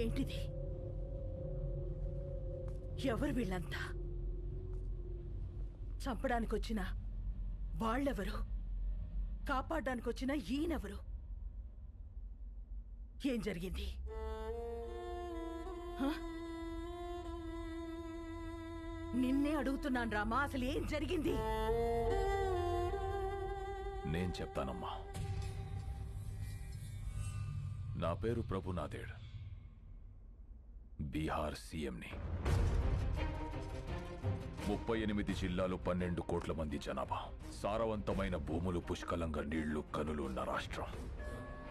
ఏంటిది? ఎవరు వీళ్ళంతా? చంపడానికొచ్చిన వాళ్ళెవరు? కాపాడడానికొచ్చిన ఈయనెవరు? ఏం జరిగింది? నిన్నే అడుగుతున్నాను రామా, అసలు ఏం జరిగింది? నేను చెప్తానమ్మా. నా పేరు ప్రభునాథేడ్, బీహార్ సీఎంని. 38 జిల్లాలు, 12 కోట్ల మంది జనాభా, సారవంతమైన భూములు, పుష్కలంగా నీళ్లు, కనులు ఉన్న రాష్ట్రం.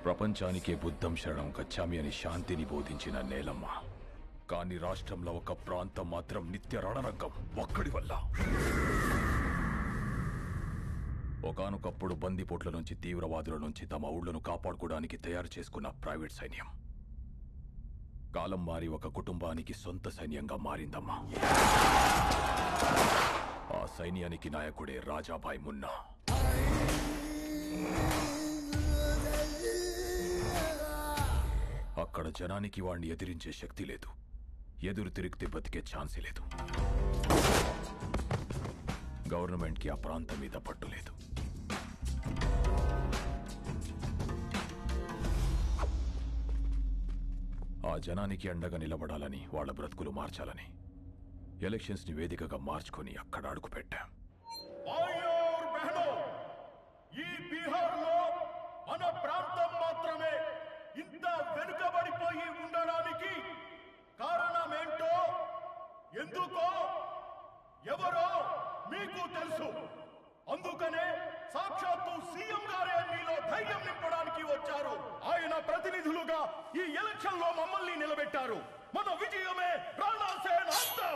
ప్రపంచానికే బుద్ధం శరణం గచ్చామి అని శాంతిని బోధించిన నేలమ్మ. కానీ రాష్ట్రంలో ఒక ప్రాంతం మాత్రం నిత్య రణరంగం ఒక్కడి వల్ల. ఒకానొకప్పుడు బందిపోట్ల నుంచి, తీవ్రవాదుల నుంచి తమ ఊళ్లను కాపాడుకోవడానికి తయారు చేసుకున్న ప్రైవేట్ సైన్యం కాలం మారి ఒక కుటుంబానికి సొంత సైన్యంగా మారిందమ్మా. ఆ సైన్యానికి నాయకుడే రాజాభాయ్ మున్నా. అక్కడ జనానికి వాణ్ణి ఎదిరించే శక్తి లేదు, ఎదురు తిరిగితే బతికే ఛాన్సే లేదు. గవర్నమెంట్కి ఆ ప్రాంతం మీద పట్టు లేదు. ఆ జనానికి అండగా నిలబడాలని, వాళ్ళ బ్రతుకులు మార్చాలని ఎలక్షన్స్ ని వేదికగా మార్చుకొని అక్కడ అడుగు పెట్టాం. ఈ బీహార్లో మన ప్రాంతం మాత్రమే ఇంత వెనుకబడిపోయి ఉండడానికి కారణమేంటో, ఎందుకో, ఎవరో మీకు తెలుసు. అందుకనే సాక్షాత్తు సీఎం గారే మీలో ధైర్యం నింపడానికి వచ్చారు. ఆయన ప్రతినిధులుగా ఈ ఎలక్షన్ లో మమ్మల్ని నిలబెట్టారు. మన విజయమే రాణా సేన అంతం.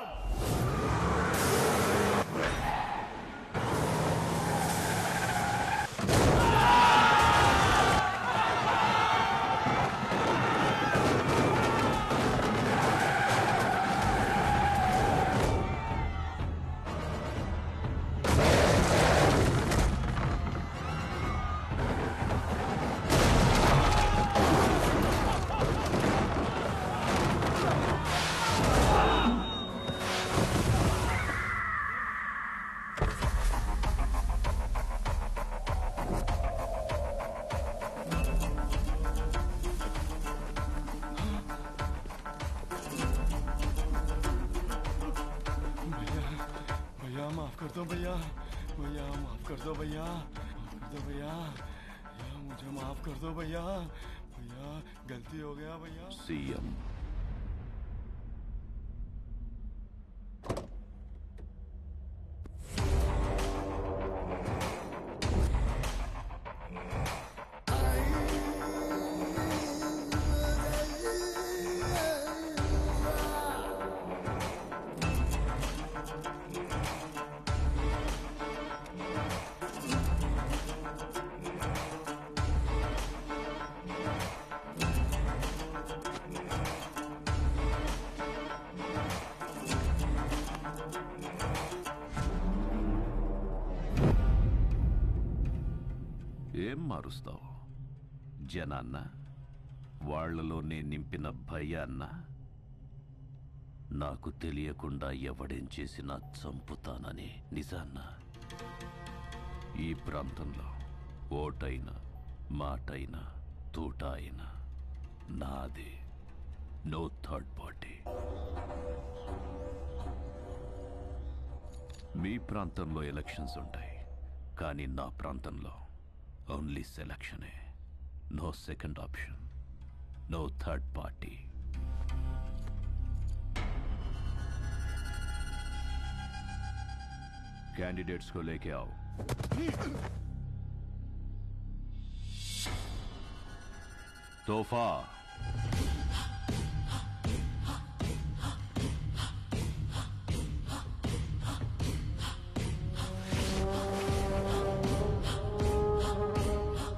माफ कर दो भैया, भैया माफ कर दो भैया, माफ कर दो भैया, भैया मुझे माफ कर दो भैया, भैया गलती हो गया भैया। सीएम ఏం మారుస్తావు? జనాన్న, వాళ్లలోనే నింపిన భయాన్న? నాకు తెలియకుండా ఎవడేం చేసినా చంపుతానని నిజాన్న? ఈ ప్రాంతంలో ఓటైనా, మాటైనా, తూట అయినా నాదే. No third party. మీ ప్రాంతంలో ఎలక్షన్స్ ఉంటాయి, కానీ నా ప్రాంతంలో ఓన్లీ సెలక్షనే. No second option, no third party. Candidates को लेके आओ। तोहफा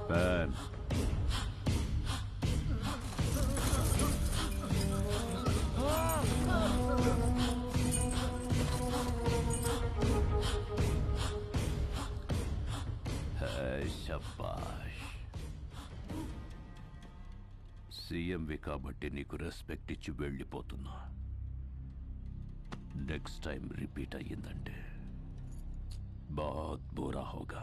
पैन शाबाश। సీఎంవి కాబట్టి నీకు రెస్పెక్ట్ ఇచ్చి వెళ్ళిపోతున్నా. నెక్స్ట్ టైం రిపీట్ అయ్యిందంటే बहुत बुरा होगा.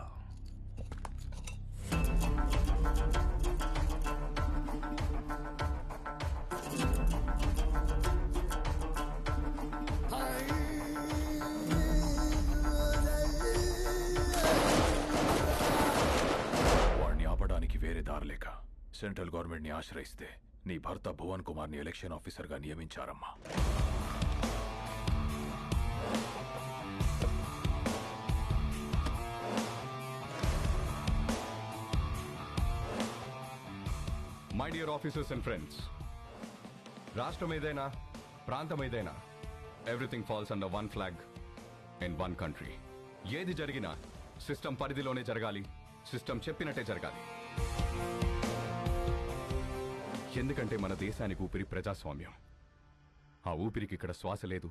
వాడిని ఆపడానికి వేరే దారి లేక సెంట్రల్ గవర్నమెంట్ ని ఆశ్రయిస్తే నీ భర్త భువన్ కుమార్ ని ఎలక్షన్ ఆఫీసర్ గా నియమించారమ్మా. My dear officers and friends, రాష్ట్రం ఏదైనా ప్రాంతం ఏదైనా everything falls under one flag in one country. ఏది జరిగినా సిస్టమ్ పరిధిలోనే జరగాలి, సిస్టమ్ చెప్పినట్టే జరగాలి. ఎందుకంటే మన దేశానికి ఊపిరి ప్రజాస్వామ్యం. ఆ ఊపిరికి ఇక్కడ శ్వాస లేదు,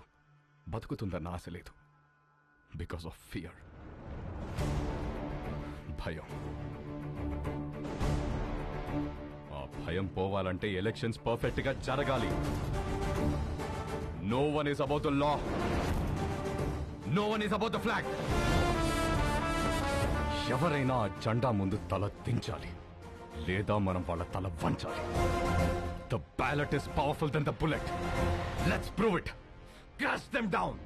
బతుకుతుందన్న ఆశ లేదు. బికాస్ ఆఫ్ ఫియర్, భయం. భయం పోవాలంటే ఎలక్షన్స్ పర్ఫెక్ట్ గా జరగాలి. No one is about the law, no one is about the flag. ఎవరైనా ఆ జెండా ముందు తల దించాలి, లేదా మనం వాళ్ళ తల వంచాలి. The ballot is powerful than the bullet. Let's prove it. Crash them down.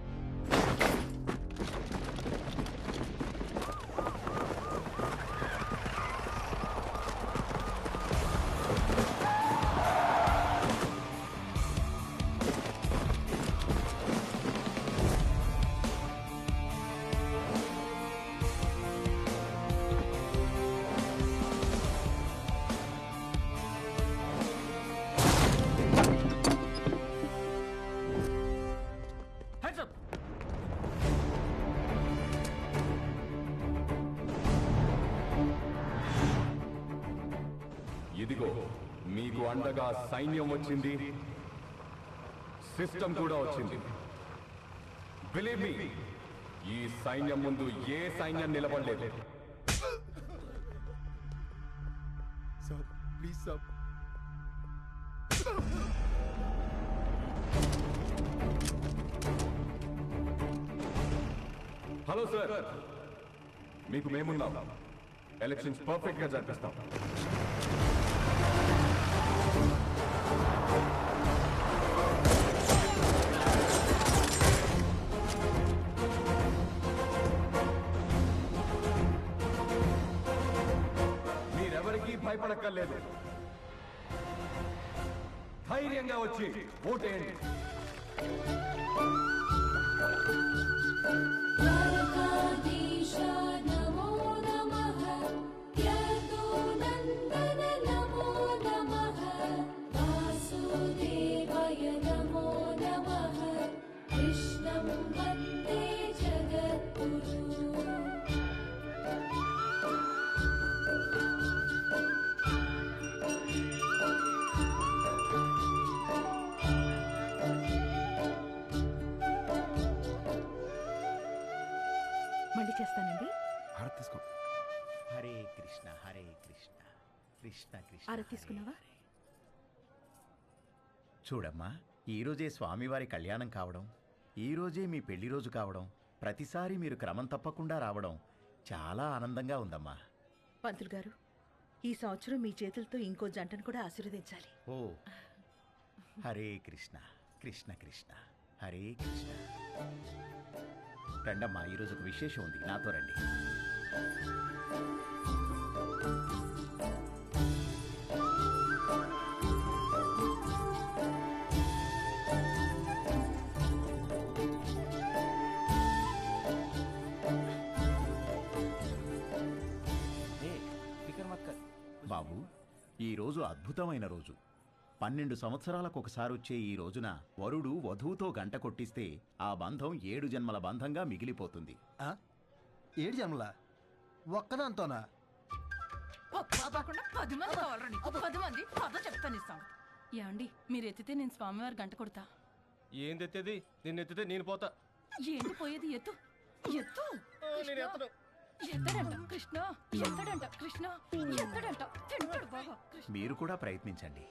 ఇదిగో మీకు అండగా సైన్యం వచ్చింది, సిస్టమ్ కూడా వచ్చింది. బిలీవ్ మీ, ఈ సైన్యం ముందు ఏ సైన్యం నిలబడలేదు. Sir please sir. Hello sir, మీకు మేమున్నాం. ఎలక్షన్స్ పర్ఫెక్ట్ గా జరిపిస్తాం. మీరెవరికీ భయపడక్కర్లేదు. ధైర్యంగా వచ్చి ఓటేయండి. మళ్ళీ చేస్తానండి. హారతి తీసుకో. హరే కృష్ణ హరే కృష్ణ కృష్ణ కృష్ణ ఆరతి తీసుకున్నావా? చూడమ్మా, ఈరోజే స్వామివారి కళ్యాణం కావడం, ఈరోజే మీ పెళ్లి రోజు కావడం, ప్రతిసారి మీరు క్రమం తప్పకుండా రావడం చాలా ఆనందంగా ఉందమ్మా. పంతులు గారు, ఈ సంవత్సరం మీ చేతులతో ఇంకో జంటను కూడా ఆశీర్వదించాలి. ఓ హరే కృష్ణ కృష్ణ కృష్ణ హరే కృష్ణ. రండమ్మా, ఈరోజు ఒక విశేషం ఉంది, నాతో రండి. బాబు, ఈరోజు అద్భుతమైన రోజు. 12 సంవత్సరాలకు ఒకసారి వచ్చే ఈ రోజున వరుడు వధువుతో గంట కొట్టిస్తే ఆ బంధం 7 జన్మల బంధంగా మిగిలిపోతుంది. 7 జన్మల ఒక్కదాంతోనా? 10 మంది కావాలరా నీకు? 10 మంది కథ చెప్తాను ఇస్తాం. ఏమండి, మీరు ఎత్తితే నేను స్వామివారి గంట కొడతా. ఏంది ఎత్తేది? నిన్ను ఎత్తితే నేను పోతా. ఏంటి పోయేది? ఎత్తు ఎత్తు. ఎత్తడంట కృష్ణ, ఎత్తడంట కృష్ణ, ఎత్తడంట తింటాడు బాగా కృష్ణ. మీరు కూడా ప్రయత్నించండి.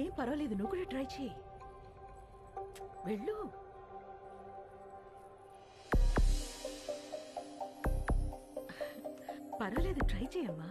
ఏం పర్వాలేదు, నువ్వు కూడా ట్రై చేయి. వెళ్ళు. పర్వాలేదు, ట్రై చేయమ్మా.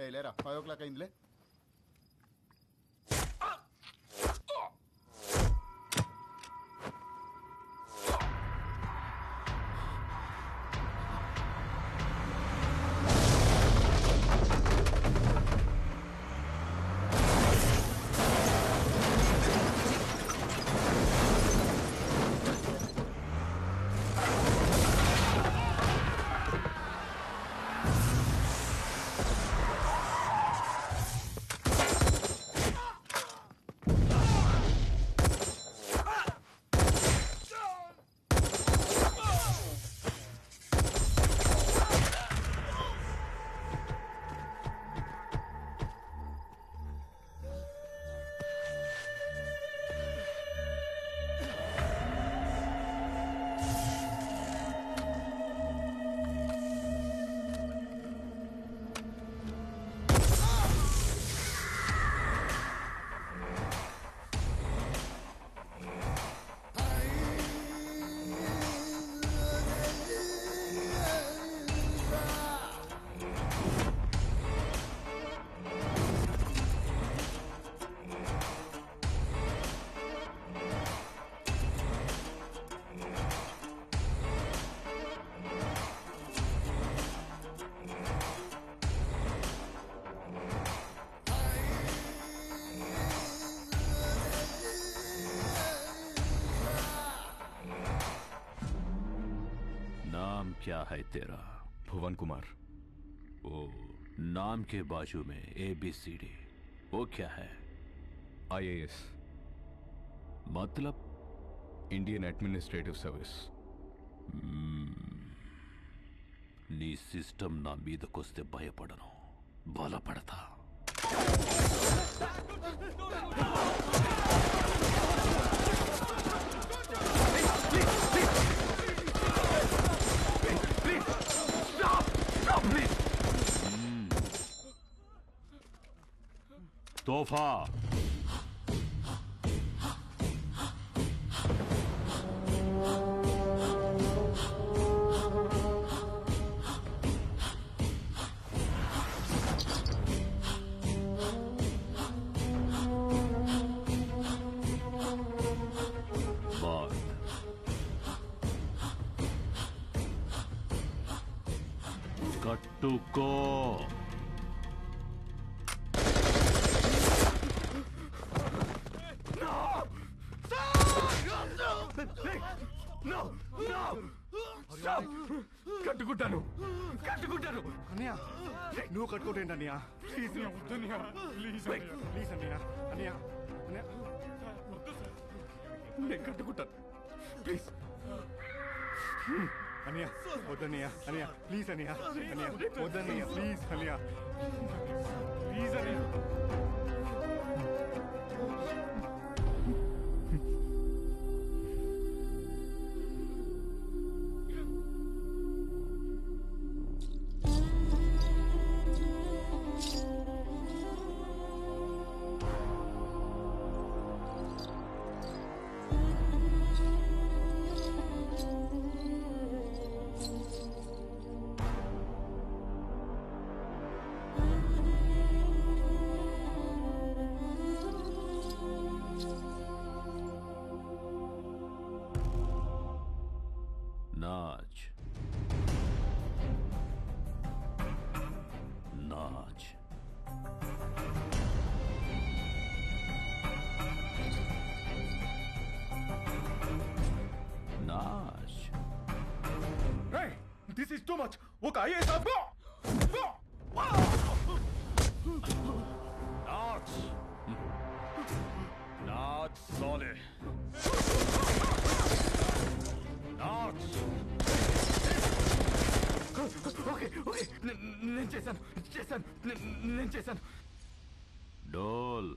ఏ లేరా 5 o'clock అయిందిలే. क्या है तेरा? भुवन कुमार। ओ, नाम के बाजू में ABCD, वो क्या है? IAS मतलब? Indian administrative service. నీ సిస్టమ్ నా మీదకొస్తే భయపడను, బలపడతా. तोहफा बात कट्टुको కట్టుకుంటాను కట్టుకుంటాను అన్నయ్య నువ్వు కట్టుకోటేంటి అన్నయ్య ప్లీజ్ వద్దన్నయ్య ప్లీజ్ ప్లీజ్ అన్నయ్య అన్నయ్య అన్నయ్య నేను కట్టుకుంటాను ప్లీజ్ అన్నయ్య వద్దన్నయ్య అన్నయ్య ప్లీజ్ అన్నయ్య అన్నయ్య వద్దన్నయ్య ప్లీజ్ అన్నయ్య ప్లీజ్ అన్నయ్య దిస్ ఇస్ టూ మచ్. ఒక IAS Not solid. Not. Okay okay నేను చేశాను. డోల్